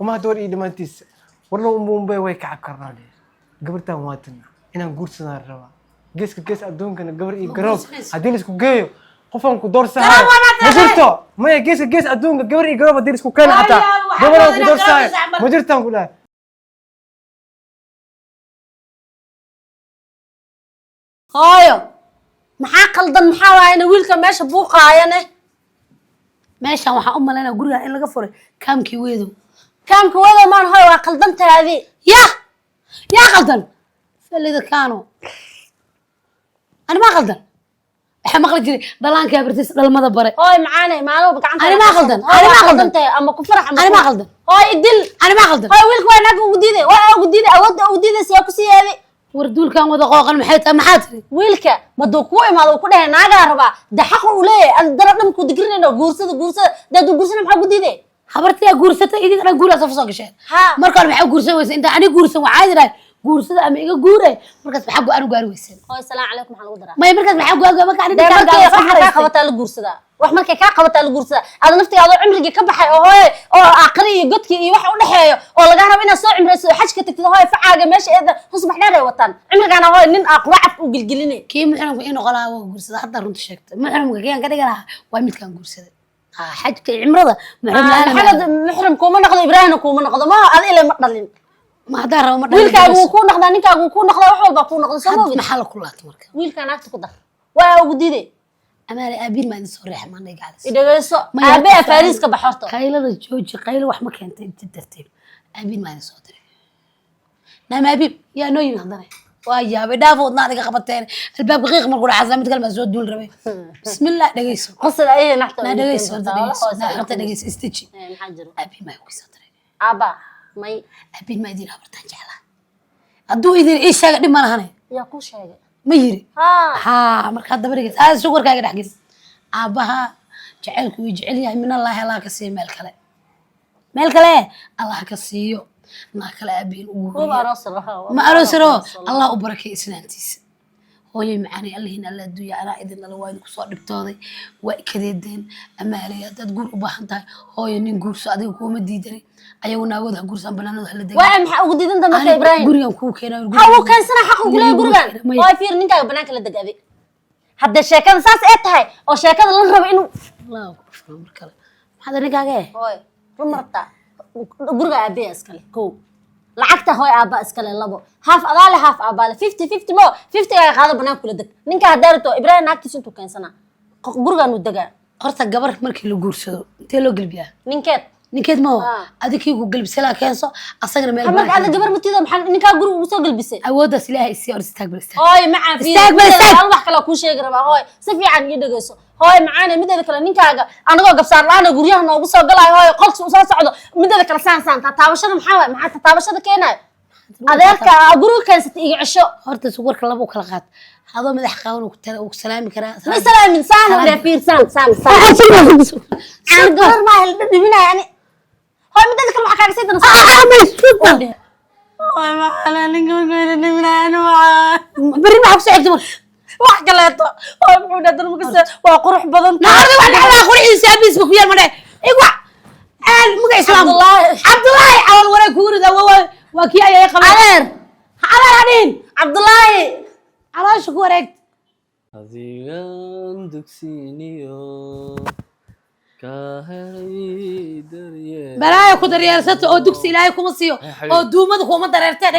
وما دور إيد ما تيس والله بومبي ويك عكرنا لي قبرتها مواتنا هنا نقول سنة الروا جيس أدون كان قبر إيجرام هديلس كوجيو قفهم كدور ساعة مجرته ما جيس أدون قبر إيجرام هديلس كوكان حتى قبر كدور ساعة مجرته نقولها هايو maxaa qaldan maxaa waayna wiilka meesha buuqaayane meeshan waxa u maleynaa guriga in laga furay kaamkii weedo maan hooy waa qaldan taadi yaa qaldan falida kaano ani ma qaldan waxa maqli jiray dhalaanka abartis dhalmada bare hooy macaanay maalmo gacanta ani ma qaldan tahay ama ku farax ama ani ma qaldan hooy idil ani ma qaldan hooy wiilka waa naag ugu diiday awood ugu diiday si ku siyaadi wardulkan wada qooqan maxay tahay maxaa tiri wiilka madoo ku imaado ku dhahay naaga raba daxaq u leeyahay ad daradham ku digrinayno guursada dad guursana maxaa ku diiday habartiya guursata idinka dhan guurasa soo gashay markaan maxaa guursan weysa inta ani guursan waxaa diray guursada ama iga guuray markaas maxaa go'aan u gaari weysan hooy salaam calaykum maxaa lagu daraa may markaas maxaa go'aan ma kacni ka qabataa la guursada wax markay ka qabataa la guursada aad naftigaada cimriga ka baxay oo hooy oo aqri iyo godki iyo wax u dhaxeeyo oo laga rabo inaad soo cimrayso xajka tagtid hooy facaaga meesha eeda husbax dheer ay wataan cimrigana hooy nin aqwacad u gilgilinay kii muxrimku inuu qolaa waa guursada hadda runta sheegtay muxrimka kiyaan ka dhigana waa midkan guursada xajka cimrada muxrim kuma noqdo ibraahim kuma noqdo ma aad ilaa ma dhalin ma hadda rabo ma dhalin wiilkaagu ku noqda ninkaagu ku noqda wax walba ku noqdo soo moogid maxaa la kulaato marka wiilkan agta ku dar waa ugu diiday أمالي أبين ما نسوي ريح ما نقعد. إذا قصو أبي فارس كبحرته. قيل هذا جوج قيل وح ما كانت ترتيب. أبين ما نسوي ريح. نعم أبي يا نوي نهضري. ويا بدافع نادي قبضتين الباب غير مرقول عزمت كلمة زود دول ربي. بسم الله دقيسو. قصة أيه نحط. لا دقيسو نحط دقيس استجي. محجر. أبي ما يوكي صدري. أبا ما أبين ما يدير أبرتان جعله. أدو يدير إيش شيء قديم ما هني. يا كل شيء. ما يري ها marka dabriga aad suuqarkaaga dhaxgis aabaha jaceelku wajiciliyahay min Allah la ka siiyo meel kale Allah ka siiyo ma kala abiin ugu ma arosro Allah u barakay islaantiisa hooyay macaani Allahina alla duuya ana idin la waan ku soo dhibtooday way kadeedeen amaaliya dad guur u baahan tahay hooyo nin guurso adiga kuma diidanay ayaguna wada guursan banaanada hal deegan waa maxaa ugu diidan marka Ibrahim gurigan ku keenay hawo kansana xaq u leeyahay gurigan way fiir ninkaaga banaanka la degaaday hadda sheekada saas ay tahay oo sheekada la rabo inuu Allah ku fahmo marka hada ninkaaga hooy rumarta guriga aabay iskale ko lacagta hooy aaba iskale labo half adaale half aabaale 50 mo 50 ay qaado banaanka la deg ninka hadaarto Ibrahim naagtiisu intuu keensana gurigan uu degaa horta gabar markii la guursado intee loo galbiyaa ninkeed ma adikii ku galbisay la keenso asagna meel baa marka gabar matiida maxaa ninka guriga u soo galbisay awoodaas ilaahay si istaagbil hooy ma caafiyo wax kale ku sheeg raba hooy si fiican ii dhageyso hooy macaana mideeda kale ninkaaga anagoo gabsaar laana guriyaha noogu soo galay hooy qolka u soo socdo mideeda kale saan taabashada maxaa taabashada keenay adeerka guriga keensatay iga cisho horta suuqarka laba u kala qaad هذا مدح قاون وسلامي كرا ما سلامي سام ولا فير سام أنا قبل ما هالدبنا يعني هاي مدة كل واحد كان سيدنا ما أنا نقول دبنا أنا بري ما حبس عندهم واحد قلته هاي محمود هذا المقصة وقروح بدن نهاري واحد على قروح يسابي اسمه كبير مرة إيوه المقع إسلام عبد الله أول ورا كور ذا وكيا يا قمر على هنين عبد الله على شكورك هذيان دكسينيو كهري دريه بلاي كو دريرسته او دكسي لاي كوما سيو او دومada kuma dareertay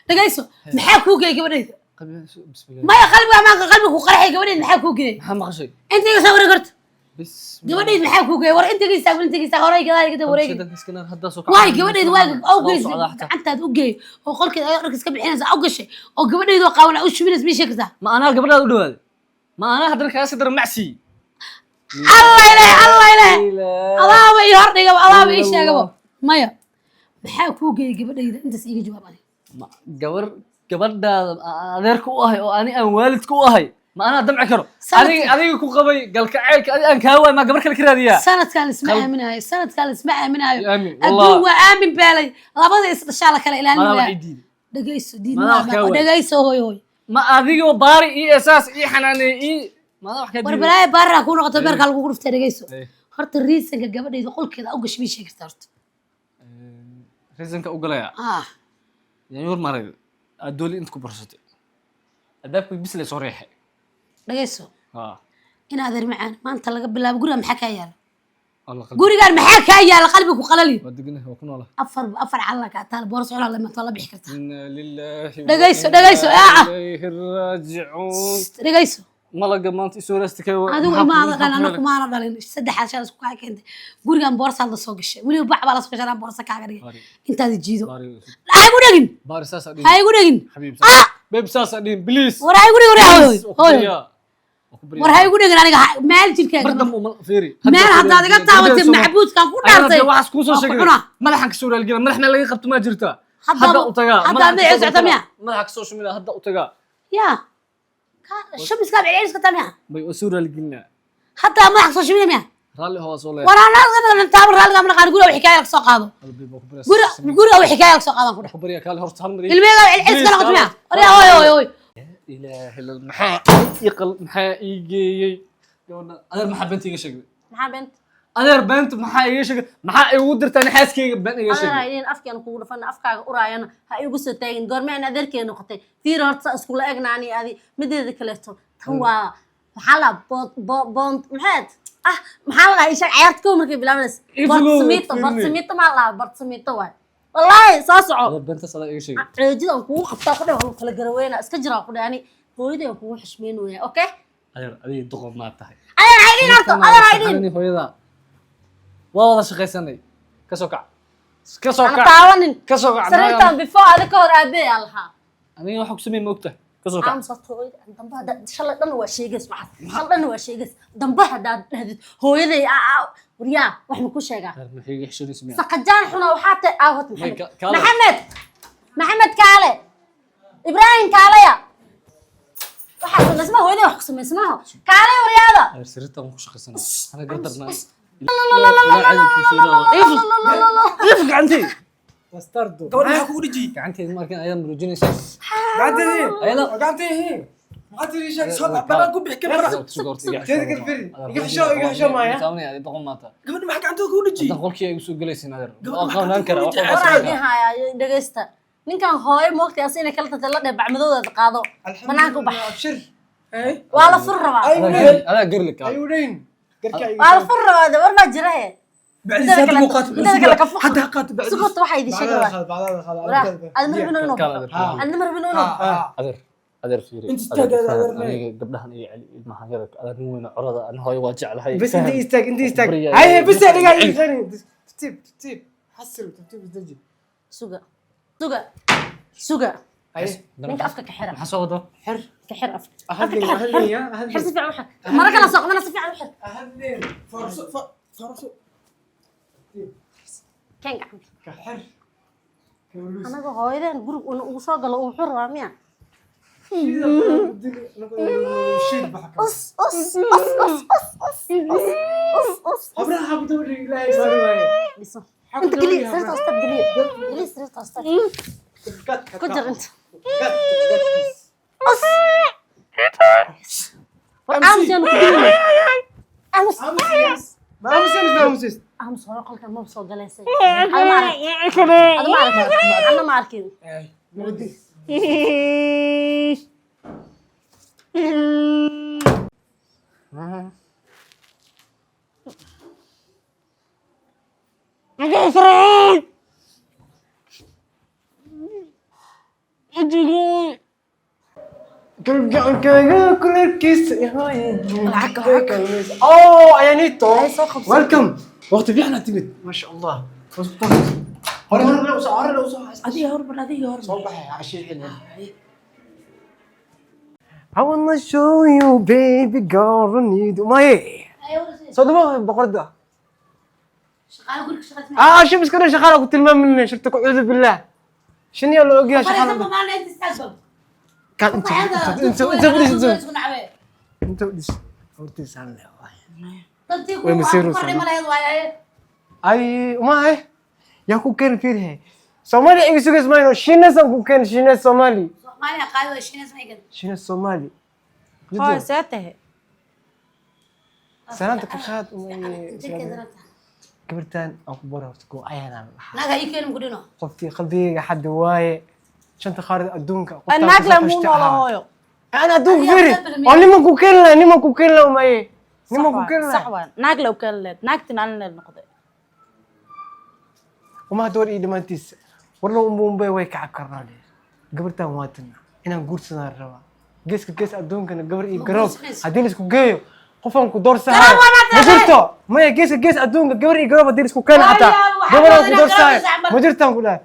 dhagayso maxaa ku geey gabadheeda بسم الله ما qalbigu qarxay gabadheeda maxaa ku geey maxaa maqashay inta iga sawir garto gabadheeda maxaa ku geey war inta iga horay gadaal wareeg waay gabadheeda waa oo geey antaad u geey oo qolkeeda ay arkiis ka bixinaysa oo gashay oo gabadheeda qaawna u shubinaysa mi sheekaysa ma ana gabadheeda u dhawaaday ma ana hadan kaas dar macsi الله يهرديغا الله يشيغا مايا maxaa ku geey gabadheeda intaas iga jawaabay gabadha adeerka u ahay oo ani aan waalidka u ahay ma ana damci karo adiga ku qabay galkaceelka aan ka waay ma gabar kale ka raadiya sanadkan isma aaminayo aduu waa aamin baalay labada is dhashala kale ilaalinaya dhageyso dhageyso hooy ma adiga baari iyo asaas iyo xanaanay ما أروح كذي. بربلاي برا كونه قطع بركة على الجروب ترى جيسو. هرت الريس إنك جابني إذا قل كذا أوجش مين شيء كترت. reasonka u galaya yani war maray adooli inta ku barsatay adaabku bisle soo reexay dhageyso ha in adeer macaan maanta laga bilaabo guriga maxaa ka yaala gurigaan maxaa ka yaala qalbiga ku qalali wadagna waa ku nool afar cala ka taal boorso cala lama tala bixi kartaa inna lillahi dhageyso ilayhi raaji'un dhageyso malaga maanta isoo raastikay adigu imaada dhan anaku maana dhalin saddexaad shan isku keentay gurigaan boorsa la soo gashay waliba bac baa la soo gashay boorsa kaaga dhigay intaad jiido ay gu dhagin baarisaas adin ay gu dhagin babe saas adin please war ay gu dhagin war hay gu dhagin aniga meel jirkaaga bardam uma fiiri meel haddaad iga taabatay macbuudkan ku dhaartay waxaas ku soo sheegay madaxan ka soo raalgina madax meel laga qabto ma jirta hadda u tagaa hadda ma socota miya madaxa ka soo shumida hadda u tagaa ya شمس قاعد يعيش كتاميها بي وسورة الجنة حتى ما يحصل شو مية رالي هو صولي وانا انا نتابع رالي قبل قاعد يقولوا حكايه لك سوق هذا يقولوا حكايه لك سوق هذا كله خبريا كان هرت هالمري الميغا العيش كان قتمها اوي اوي اله الا المحا يقل محا يجي يونا انا ما حبنتي شغل maxaa beenta adeer beenta maxaa iga sheegay maxaa igu dirtaa xaaskeyga been iga sheegay adeer afkeen kugu dhafan afkaaga uraayana ha igu soo taagin goormeen adeerkeen noqotay fiir horta isku la egnaani adi mideeda kaleeto tan waa maxaa la bond maxaad maxaa la isha ciyaarta ko markay bilaabanaysa barsamito ma la barsamito waay wallahi soo soco beenta sada iga sheegay ceejidan kugu qabtaa ku dhaw kala garaweyna iska jira ku dhaani hooyadeen kugu xishmeyn weeyaa okay adeer adiga duqob ma tahay adeer haydiin horta adeer haydiin hooyada والله شقيسني كسوكع أنا تعاونين كسوكع سريرتان بفوق هذاك هو رابي الله أنا واحد سمين موقته كسوكع عم صوتي دنبها إن شاء الله دنا وشيء جس معه إن شاء الله دنا وشيء جس دنبها هذا هو يدي وريا وإحنا كل شيء قاعد هي يحشرني سمين سقجان حنا وحتى أهوت محمد كالي إبراهيم كاليا وحصل اسمه هو يدي وحصل اسمه كالي ورياضة سريرتان مش شقيسني أنا قدرنا لا لا لا لا يفق عندي واستردوا قبل ما اقول يجي عندي ممكن ايام روجيني ساس قاعد هي ايلا قاعد هي ما ادري ايش صار بلا اقول بحكي برا تذكر الفيلم يحشو معايا سامني هذه دقون ماتا قبل ما قاعد اقول يجي دقول كي يسوق جلسين هذا قبل انكر هاي دغيستا ninkan hooyo moogtay asina kala tadala dhab bacmadooda qaado banaanka u bax abshir اي wala furraba انا اقول لك ayuudhayn wala furraba war ma jira بعد زاد مقاتل حتى قاتل بعد سقط waxa idin sheegay admar binu أدر فيري أنت استاذ أدر أنا قبلها أنا علي المحاجرة أنا نوين عرضة أنا هاي واجع على هاي بس انت استاك هاي بس انا قاعد خليني ترتيب حسن ترتيب تجي سوقا اي ninka afka ka xira حصوده حر كحر afka اهلني يا حر اهلني سفيع وحك مرة كلا سوق أنا سفيع وحك اهلني فرص كان قاعد كحر أنا هايدين جروب وصاق له وحر راميا أبرا حبوا دوري لا يسوي أنت قليل صرت أستاذ قليل صرت أستاذ كجر أنت أمس يا نقول أمس أمس هو قلت ما بصوت جلسة أنا ما أركض كل كيس اوه ايانيتو ويلكم وقت في احنا تبت ما شاء الله هرب لو صار هذه هرب صباح عشية حلوة I wanna show you baby girl need ما هي صدمة بقردة شو مسكرة شغالة قلت الماء مني شفتك أعوذ بالله شنو يا لوجيا شغالة كان انت بديش قلت سالنا وين مسيرو اي ما هي يا كو كان فيه سومالي اي سوق اسمه شينا سان كان شينا سومالي ما قايد شينا اسمه شينا سومالي هو ساته سلامتك خاد gabartan aan ku baro horta ku ayana naga ii keen muku dhino qoftii qalbigayga xad waaye shanta qaarad adduunka naag le muu noolo hooyo ana adduunka firi oo nimanku keenla umaye nimanku keenla sax waan naag le u keen leed naagtina aan leed noqday وما دور إيد ما تيس والله مبومبي ويك عكرنا ليه قبرتها مواتنا إنا نقولسنا الروا جيس أدون كنا قبر إيه قرب هديلس كو جيو قفهم كو دور سهل مجرتو ما جيس أدون قبر إيه قرب هديلس كو كان عتا قبر كو دور سهل مجرتهم كلها